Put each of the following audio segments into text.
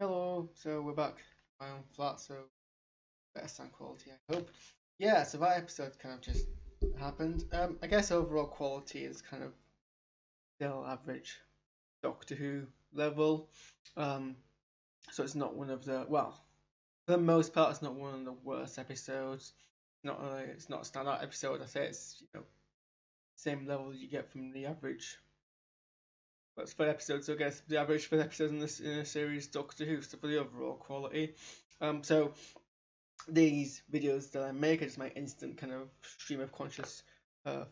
Hello, so we're back my own flat, so better sound quality, I hope. Yeah, so that episode kind of just happened. I guess overall quality is kind of still average Doctor Who level. Um, so it's not one of the for the most part, it's not one of the worst episodes. It's not a standout episode. I say it's same level you get from the average. That's for episodes, so I guess the average for the episodes in a series Doctor Who, so for the overall quality. So these videos that I make are just my instant kind of stream of conscious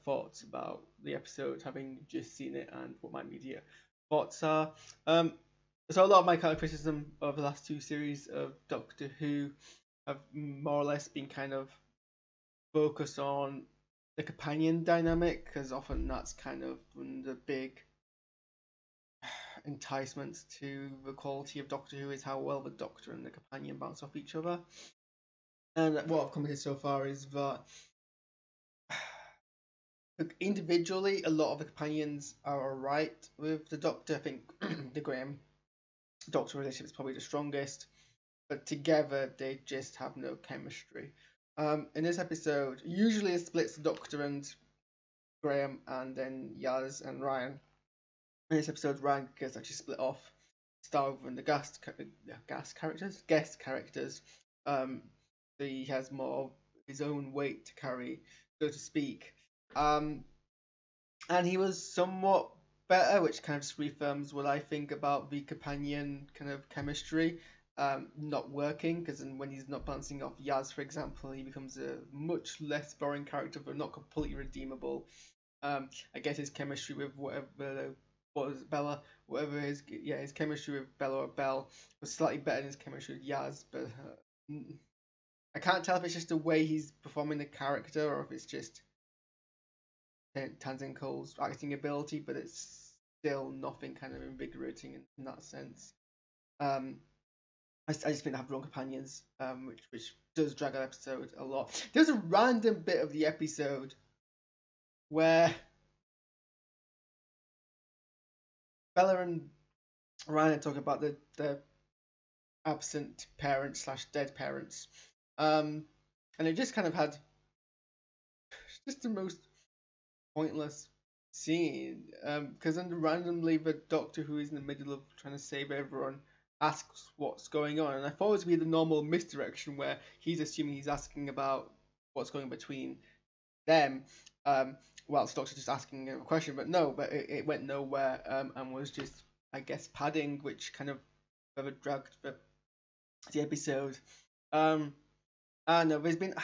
thoughts about the episode, having just seen it and what my immediate thoughts are. So a lot of my kind of criticism of the last two series of Doctor Who have more or less been kind of focused on the companion dynamic, because often that's kind of one of the big enticements to the quality of Doctor Who is how well the Doctor and the companion bounce off each other. And what I've commented so far is that individually, a lot of the companions are alright with the Doctor. I think the Graham Doctor relationship is probably the strongest, but together they just have no chemistry. In this episode, usually it splits the Doctor and Graham, and then Yaz and Ryan. In this episode, Ryan gets actually split off, Star and the guest characters. So he has more of his own weight to carry, so to speak. And he was somewhat better, which kind of just reaffirms what I think about the companion kind of chemistry not working, because when he's not bouncing off Yaz, for example, he becomes a much less boring character, but not completely redeemable. I guess his chemistry with Bella, whatever his chemistry with Bella or Belle was slightly better than his chemistry with Yaz, but I can't tell if it's just the way he's performing the character or if it's just Tanzan Cole's acting ability, but it's still nothing kind of invigorating in that sense. I just think they have wrong companions, which does drag an episode a lot. There's a random bit of the episode where Bella and Ryan talk about the absent parents / dead parents, and it just kind of had just the most pointless scene, because then randomly the Doctor, who is in the middle of trying to save everyone, asks what's going on, and I thought it would be the normal misdirection where he's assuming he's asking about what's going between them, whilst the Doctor just asking a question, but no, it went nowhere, and was just, I guess, padding, which kind of further dragged the episode. I don't know, there's been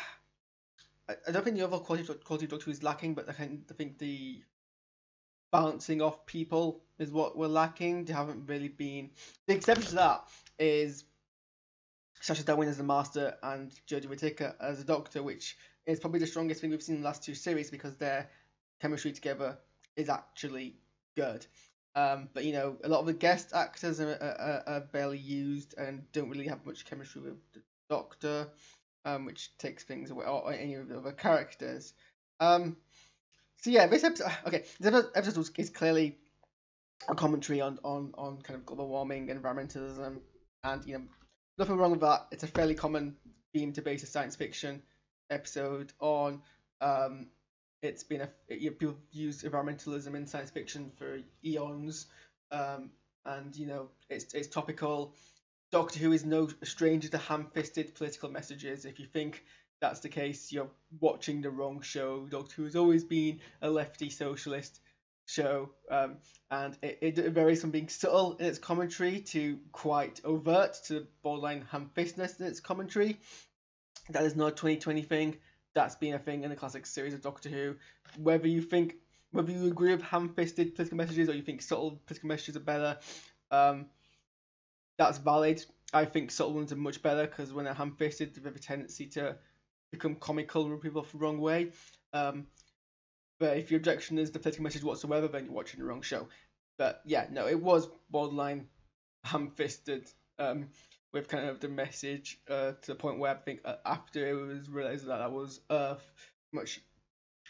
I don't think the overall quality of Doctor Who is lacking, but I think the bouncing off people is what we're lacking. They haven't really been. The exception to that is Sacha Darwin as the Master and Jodie Whittaker as the Doctor, which is probably the strongest thing we've seen in the last two series because their chemistry together is actually good. But a lot of the guest actors are barely used and don't really have much chemistry with the Doctor, which takes things away, or any of the other characters. So yeah, this episode is clearly a commentary on kind of global warming, environmentalism, and nothing wrong with that. It's a fairly common theme to base a science fiction episode on. It's been people use environmentalism in science fiction for eons, and it's topical. Doctor Who is no stranger to ham-fisted political messages. If you think that's the case, you're watching the wrong show. Doctor Who has always been a lefty socialist show, and it varies from being subtle in its commentary to quite overt to borderline ham-fistedness in its commentary. That is not a 2020 thing. That's been a thing in the classic series of Doctor Who. Whether you agree with ham-fisted political messages or you think subtle political messages are better, that's valid. I think subtle ones are much better because when they're ham-fisted, they have a tendency to become comical and rub people off the wrong way. But if your objection is the political message whatsoever, then you're watching the wrong show. But yeah, no, it was borderline ham-fisted with kind of the message to the point where I think after it was realised that was Earth, much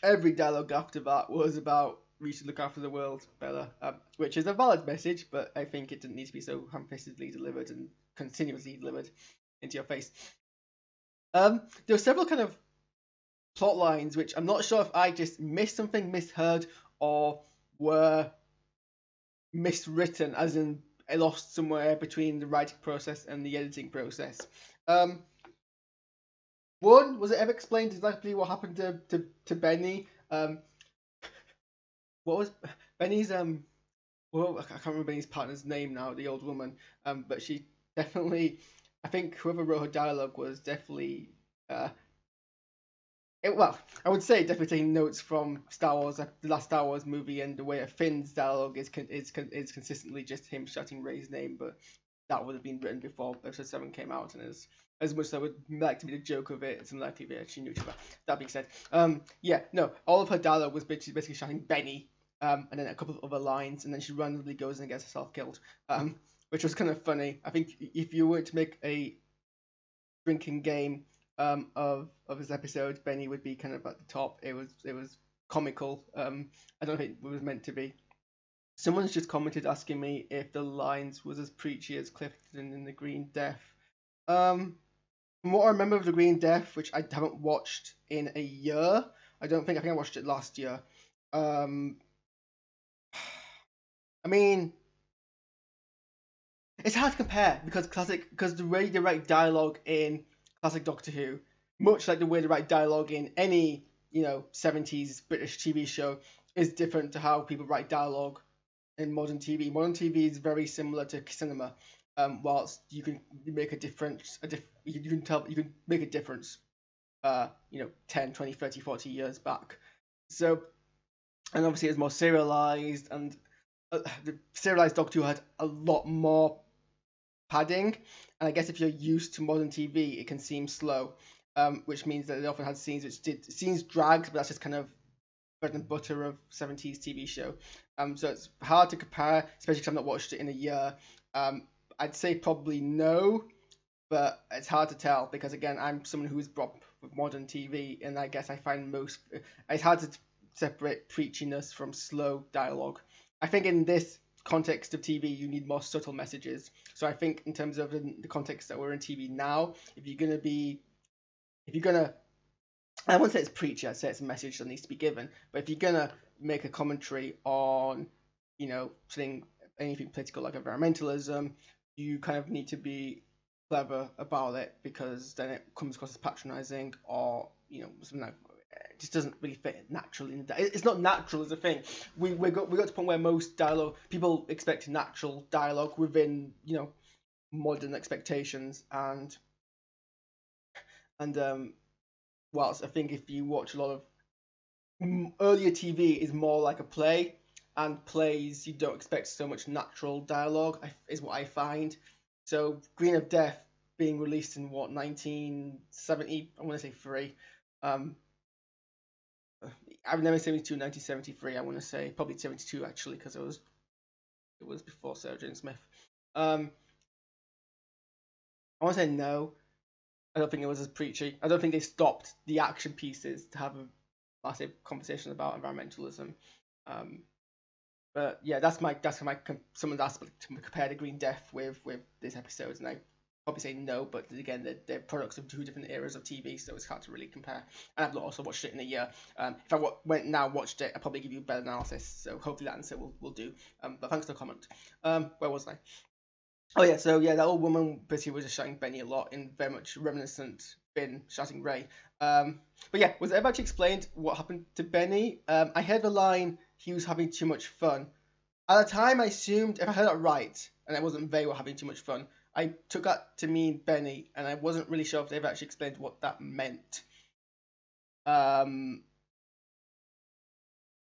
every dialogue after that was about you should look after the world, Bella, which is a valid message, but I think it didn't need to be so ham-fistedly delivered and continuously delivered into your face. There were several kind of plot lines which I'm not sure if I just missed something, misheard, or were miswritten, as in I lost somewhere between the writing process and the editing process. One, was it ever explained exactly what happened to Benny? What was Benny's well, I can't remember Benny's partner's name now, the old woman. But she definitely, I think whoever wrote her dialogue was definitely well, I would say definitely taking notes from Star Wars, the last Star Wars movie, and the way Finn's dialogue is consistently just him shouting Rey's name, but that would have been written before Episode 7 came out, and as much as I would like to be the joke of it, it's unlikely they actually knew each other. That being said, yeah, no, all of her dialogue was basically shouting Benny, and then a couple of other lines, and then she randomly goes and gets herself killed, which was kind of funny. I think if you were to make a drinking game of this episode, Benny would be kind of at the top. It was comical. I don't think it was meant to be. Someone's just commented asking me if the lines was as preachy as Clifton in The Green Death. From what I remember of The Green Death, which I haven't watched in a year, I think I watched it last year. I mean, it's hard to compare because the way they write dialogue in classic Doctor Who, much like the way they write dialogue in any 70s British TV show, is different to how people write dialogue in modern TV. Modern TV is very similar to cinema, whilst you can make a difference. You can make a difference. 10, 20, 30, 40 years back. So, and obviously it's more serialized, and the serialized Doctor Who had a lot more padding, and I guess if you're used to modern TV, it can seem slow, which means that it often had scenes dragged, but that's just kind of bread and butter of 70s TV show. So it's hard to compare, especially because I've not watched it in a year. I'd say probably no, but it's hard to tell because again, I'm someone who's brought up with modern TV, and I guess I find it's hard to separate preachiness from slow dialogue. I think in this context of TV, you need more subtle messages. So I think in terms of the context that we're in TV now, if you're gonna, I wouldn't say it's preachy, I'd say it's a message that needs to be given. But if you're gonna make a commentary on, something, anything political like environmentalism, you kind of need to be clever about it, because then it comes across as patronizing, or something like it just doesn't really fit naturally. It's not natural as a thing. We got to the point where most dialogue people expect natural dialogue within modern expectations, and whilst I think if you watch a lot of earlier TV is more like a play, and plays you don't expect so much natural dialogue, is what I find. So Green of Death being released in 1970, I want to say 3. I've never 72, 1973. I want to say probably 72 actually, because it was before Sarah Jane Smith. I want to say no. I don't think it was as preachy. I don't think they stopped the action pieces to have a massive conversation about environmentalism. But yeah, that's someone's asked to compare the Green Death with this episode, and I probably say no. But again, they're products of 2 different eras of TV, so it's hard to really compare. And I've not also watched it in a year. If I went now and watched it, I'd probably give you a better analysis. So hopefully that answer will do. But thanks for the comment. Where was I? Oh yeah, so yeah, that old woman basically was just shouting Benny a lot, in very much reminiscent Finn shouting Rey. But yeah, was it ever actually explained what happened to Benny? I heard the line, he was having too much fun. At the time, I assumed, if I heard that right, and it wasn't they were having too much fun, I took that to mean Benny, and I wasn't really sure if they've actually explained what that meant. I mean,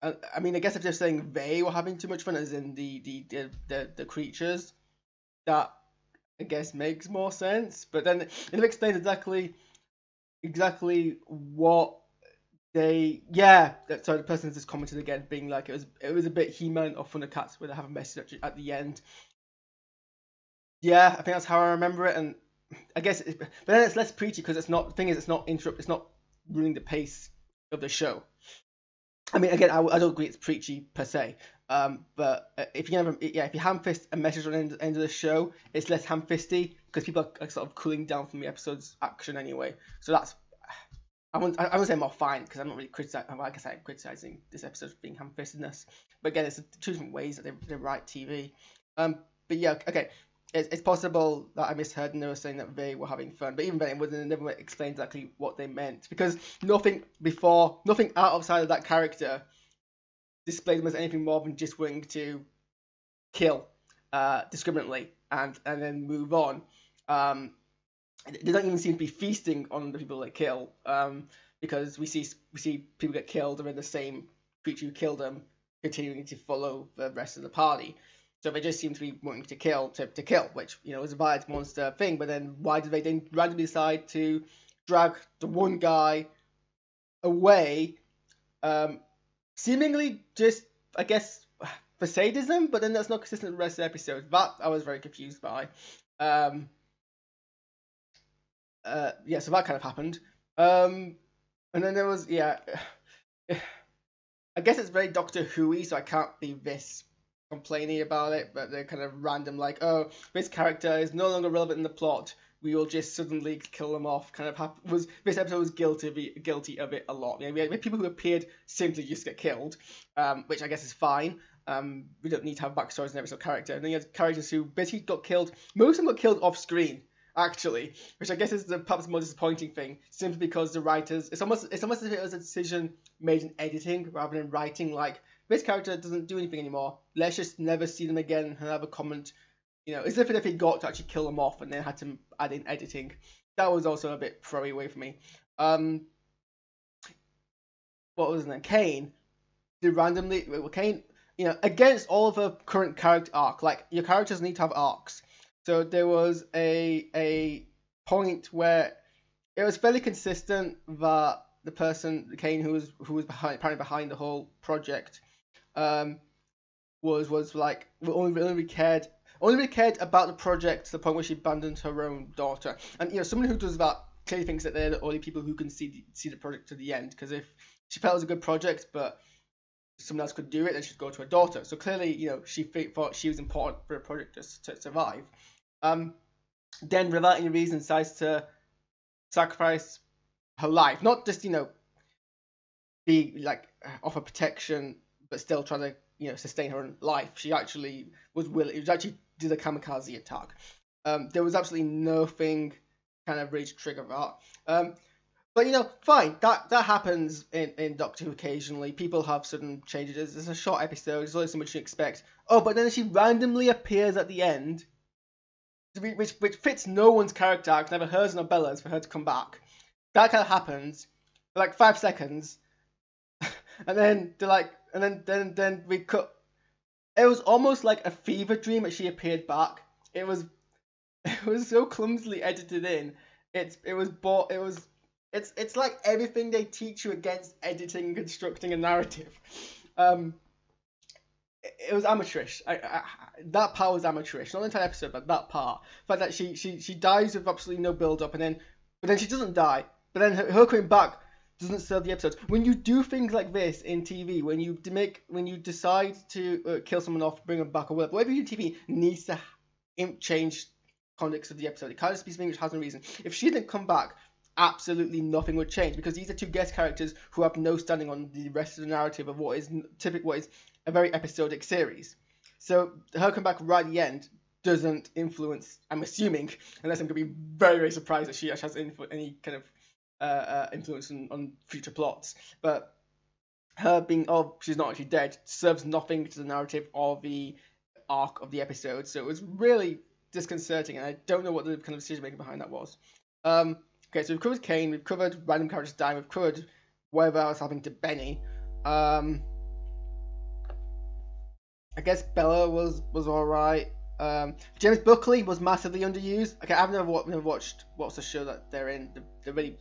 I guess if they're saying they were having too much fun, as in the creatures, that I guess makes more sense. But then it explains exactly what they sorry, the person just commented again, being like it was a bit He-Man or Thundercats where they have a message at the end. Yeah, I think that's how I remember it, and I guess but then it's less preachy because it's not ruining the pace of the show. I mean, again, I don't agree it's preachy per se. But if you have, if you ham-fist a message on the end of the show, it's less ham-fisty because people are sort of cooling down from the episode's action anyway. So that's, I wouldn't say more fine because I'm not really criticizing. Like I said, I'm criticizing this episode for being ham-fistedness. But again, it's two different ways that they write TV. But yeah, okay. It's possible that I misheard and they were saying that they were having fun, but even then, it never explained exactly what they meant because nothing outside of that character displayed them as anything more than just willing to kill discriminately and then move on. They don't even seem to be feasting on the people they kill because we see people get killed and then the same creature who killed them continuing to follow the rest of the party. So they just seem to be wanting to kill, which, is a violent monster thing. But then why did they then randomly decide to drag the one guy away, seemingly just, I guess, for sadism? But then that's not consistent with the rest of the episode. That I was very confused by. So that kind of happened. And then there was, I guess it's very Doctor Who-y, so I can't be this complaining about it, but they're kind of random, like, oh, this character is no longer relevant in the plot, we will just suddenly kill them off. This episode was guilty of it a lot. We had people who appeared simply just get killed, which I guess is fine. We don't need to have backstories in every single character. And then you have characters who basically got killed. Most of them got killed off screen, actually, which I guess is perhaps the more disappointing thing, simply because the writers, it's almost as if it was a decision made in editing rather than writing, like, this character doesn't do anything anymore, let's just never see them again and have a comment, as if they got to actually kill them off and then had to add in editing. That was also a bit throwaway for me. What was his name? Kane. Kane, against all of the current character arc, like, your characters need to have arcs. So there was a point where it was fairly consistent that the person, Kane, who was apparently behind the whole project, was like, only cared about the project to the point where she abandoned her own daughter. And someone who does that clearly thinks that they're the only people who can see the project to the end. Because if she felt it was a good project, but someone else could do it, then she'd go to her daughter. So clearly, she thought she was important for the project to survive. Then, without any reason, decides to sacrifice her life, not just be like offer protection, but still try to sustain her own life. She actually was willing. It was actually did a kamikaze attack. There was absolutely nothing kind of really to trigger that. But fine. That happens in Doctor Who occasionally. People have sudden changes. It's a short episode. There's only so much you expect. Oh, but then she randomly appears at the end, which fits no one's character arc, never hers nor Bella's, for her to come back. That kind of happens for like 5 seconds, and then they're like, and then we cut. It was almost like a fever dream that she appeared back. It was so clumsily edited in. It's like everything they teach you against editing and constructing a narrative. It was amateurish. That part was amateurish. Not the entire episode, but that part. The fact that she dies with absolutely no build up, but then she doesn't die. But then her coming back doesn't serve the episode. When you do things like this in TV, when you decide to kill someone off, bring them back, or whatever you do in TV needs to change context of the episode. It can't just be something which has no reason. If she didn't come back, absolutely nothing would change, because these are two guest characters who have no standing on the rest of the narrative of what is a very episodic series. So her come back right at the end doesn't influence, I'm assuming, unless I'm going to be very, very surprised that she actually has any kind of influence on future plots. But her being, she's not actually dead, serves nothing to the narrative or the arc of the episode. So it was really disconcerting, and I don't know what the kind of decision making behind that was. Okay, so we've covered Kane, we've covered random characters dying, we've covered whatever else happening to Benny. I guess Bella was alright. James Buckley was massively underused. Okay, I've never watched what's the show that they're in. They're really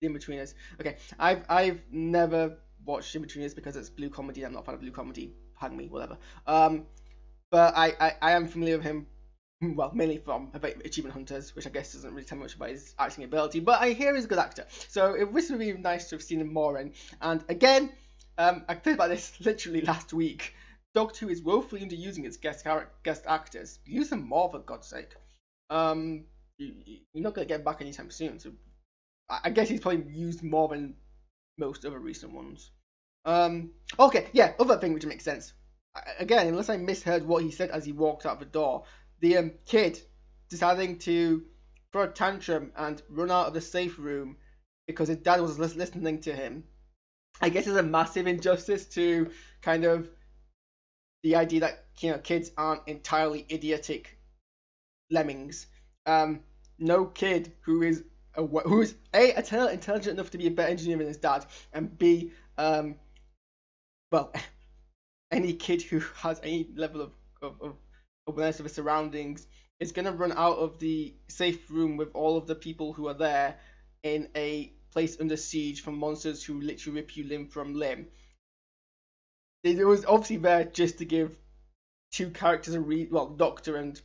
in-betweeners. Okay, I've never watched in-betweeners because it's blue comedy. I'm not a fan of blue comedy. Hang me, whatever. But I am familiar with him, well, mainly from Achievement Hunters, which I guess doesn't really tell me much about his acting ability. But I hear he's a good actor, so it would be nice to have seen him more in. And again, I think about this literally last week. Doctor Who is woefully underusing its guest actors. Use them more, for God's sake. You're not gonna get back anytime soon, so I guess he's probably used more than most other recent ones. Okay, yeah, other thing which makes sense. Again, unless I misheard what he said as he walked out the door, the kid deciding to throw a tantrum and run out of the safe room because his dad was listening to him. I guess is a massive injustice to kind of the idea that kids aren't entirely idiotic lemmings. No kid who is a intelligent enough to be a better engineer than his dad, and b well, any kid who has any level of awareness of his surroundings is going to run out of the safe room with all of the people who are there in a place under siege from monsters who literally rip you limb from limb. It was obviously there just to give two characters Doctor and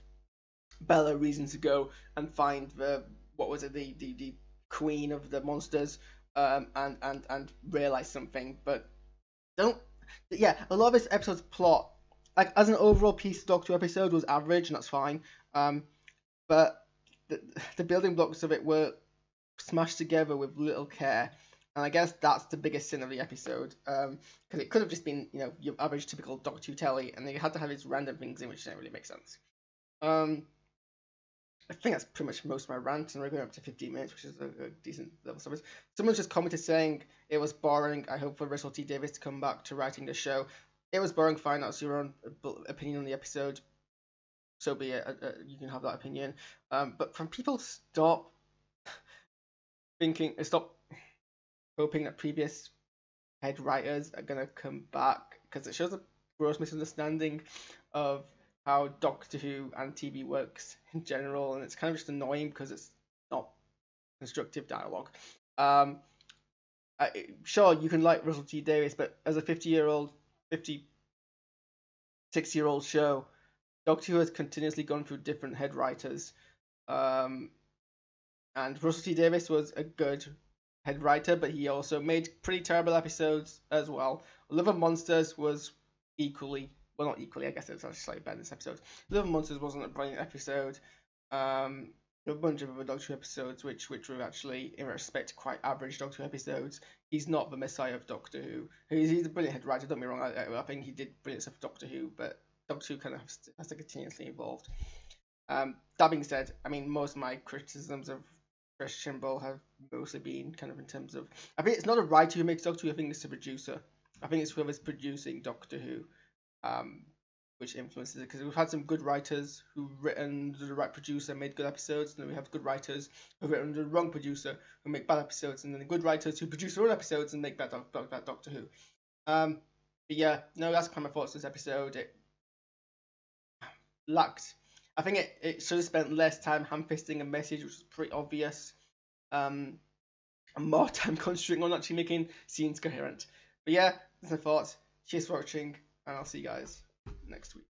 Bella reason to go and find the the queen of the monsters, and realize something. But don't a lot of this episode's plot, like as an overall piece, Doctor episode was average, and that's fine. But the building blocks of it were smashed together with little care, and I guess that's the biggest sin of the episode. Because it could have just been your average typical Doctor Who telly, and they had to have these random things in which didn't really make sense. I think that's pretty much most of my rant, and we're going up to 15 minutes, which is a decent level service. Someone just commented saying it was boring. I hope for Russell T Davies to come back to writing the show. It was boring, fine. That's your own opinion on the episode. So be it. You can have that opinion. But from people, stop hoping that previous head writers are going to come back, because it shows a gross misunderstanding of how Doctor Who and TV works in general, and it's kind of just annoying because it's not constructive dialogue. Sure, you can like Russell T Davies, but as a 56-year-old show, Doctor Who has continuously gone through different head writers, and Russell T Davies was a good head writer, but he also made pretty terrible episodes as well. Love and Monsters was equally. Well, not equally, I guess it's actually slightly better this episode. Love and Monsters wasn't a brilliant episode. A bunch of other Doctor Who episodes which were actually, in respect, quite average Doctor Who episodes. He's not the messiah of Doctor Who. He's a brilliant head writer, don't be wrong. I think he did brilliant stuff for Doctor Who, but Doctor Who kind of has to continuously evolve. That being said, I mean, most of my criticisms of Chris Chibnall have mostly been kind of in terms of, I think it's not a writer who makes Doctor Who, I think it's a producer. I think it's whoever's producing Doctor Who, which influences it, because we've had some good writers who've written under the right producer and made good episodes, and then we have good writers who've written under the wrong producer who make bad episodes, and then the good writers who produce their own episodes and make bad Doctor Who. But yeah, no, that's kind of my thoughts on this episode. It lacked. I think it should have spent less time ham-fisting a message, which was pretty obvious, and more time concentrating on actually making scenes coherent. But yeah, that's my thoughts. Cheers for watching, and I'll see you guys next week.